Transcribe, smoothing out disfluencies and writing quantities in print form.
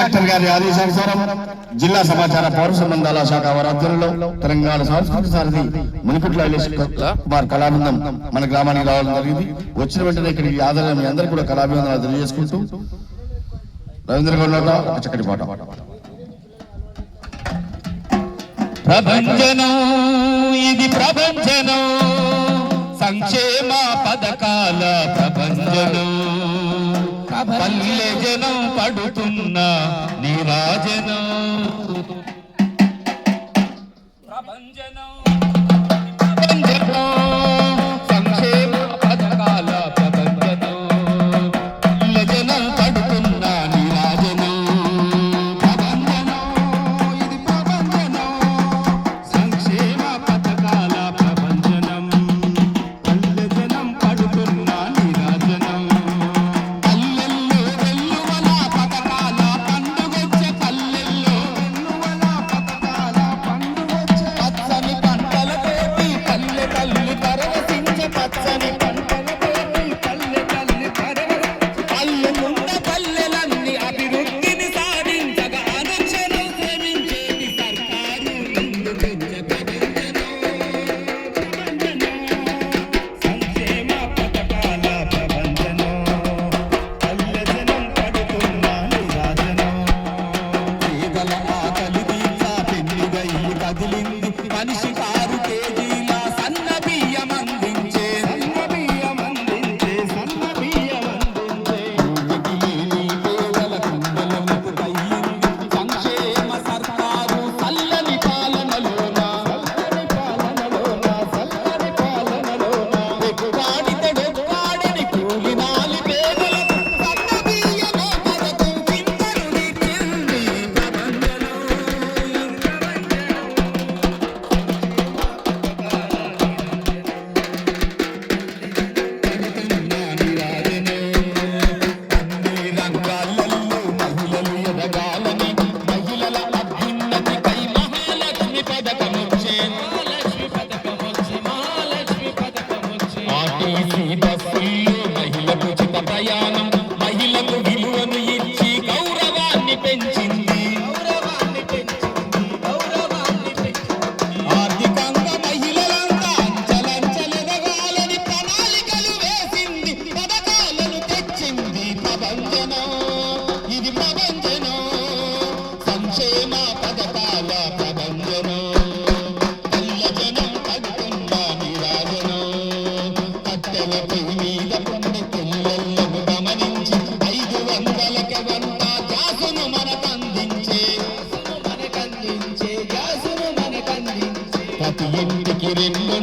Collector గారి ఆదేశానుసారం జిల్లా సమాచార పౌర సంబంధాల శాఖ వారి ఆధ్వర్యంలో తెలంగాణ సాంస్కృతిక సారథి మునికుట్ల కుమార్ కళాబృందం మన గ్రామానికి రావడం జరిగింది. వచ్చిన వెంటనే ఇక్కడికి ఆదరణ మీ అందరూ కూడా కళాభివందనాలు తెలియజేసుకుంటూ రవీంద్ర గౌడ్ ఒక చక్కటి పాట. ప్రభంజనం ఇది ప్రభంజనం, సంక్షేమ పథకాల ప్రభంజనం, పల్లె జనం పడుతున్న నీరాజనం. ప్రభంజనం సంక్షేమ పథకాల ప్రభంజనం, పల్లె జనం పడుతున్న నీరాజనం. ప్రభంజనం ఇది ప్రభంజనం, సంక్షేమ పథకాల ప్రభంజనం, పల్లె జనం పడుతున్న నీరాజనం. పల్లెల్లో వెల్లువల పథకాల పండుగొచ్చే, పల్లెల్లో వెల్లువల పథకాల పండుగొచ్చే, పచ్చని పంటలతోటి పల్లె తల్లి పరవశించే, పచ్చని పంటలతోటి పల్లె తల్లి పరవశించే, పల్లెలున్న పల్లెలన్నీ అభివృద్ధిని సాధించగా అనుక్షణం శ్రమించేది సర్కారు ముందు తెచ్చే ప్రభంజనం. సంక్షేమ పథకాల ప్రభంజనం, పల్లె జనం పడుతున్న నీరాజనం. పేదల ఆకలి తీర్చ పెన్నుగా ఇల్లు కదిలింది, మనిషి 6 కేజీల సన్న బియ్యం అందించే, సన్న బియ్యం అందించే, సన్న బియ్యం అందించే. ఊరికి లేని పేదల కుండల ముక్కుకయ్యింది సంక్షేమ సర్కారు చల్లని పాలనలోన, చల్లని పాలనలోన, చల్లని పాలనలోన. వెక్కాడితే వెక్కాడని కూలినాలి పేదలకు సన్న బియ్యమే పథకం చింతలు తీర్చింది. ప్రభంజనం అన్ని రంగాలలో మహిళలు ఎదగాలని, మహిళల అభ్యున్నతికై మహాలక్ష్మి పథకమొచ్చే, మహాలక్ష్మి పథకమొచ్చే, మహాలక్ష్మి పథకమొచ్చే. ఆర్టీసీ బస్సుల్లో మహిళకు ఉచిత ప్రయాణం, మహిళకు విలువను ఇచ్చి గౌరవాన్ని పెంచింది, గౌరవాన్ని పెంచింది, గౌరవాన్ని పెంచింది. ఆర్థికంగా మహిళలంతా అంచలంచలెదగాలని ప్రణాళికలు వేసింది, పథకాలను తెచ్చింది. ప్రభంజనం ఇది ప్రభంజనం, సంక్షేమ పథకాల ప్రభంజనం, పల్లె జనం పడుతున్న నీరాజనం. కట్టెల పొయ్యి మీద పండే తెల్లెళ్ళను గమనించి 500కే వంట గ్యాసును మనకందించే, గ్యాసును మనకందించే, గ్యాసును మనకందించే. ప్రతి ఇంటికి 2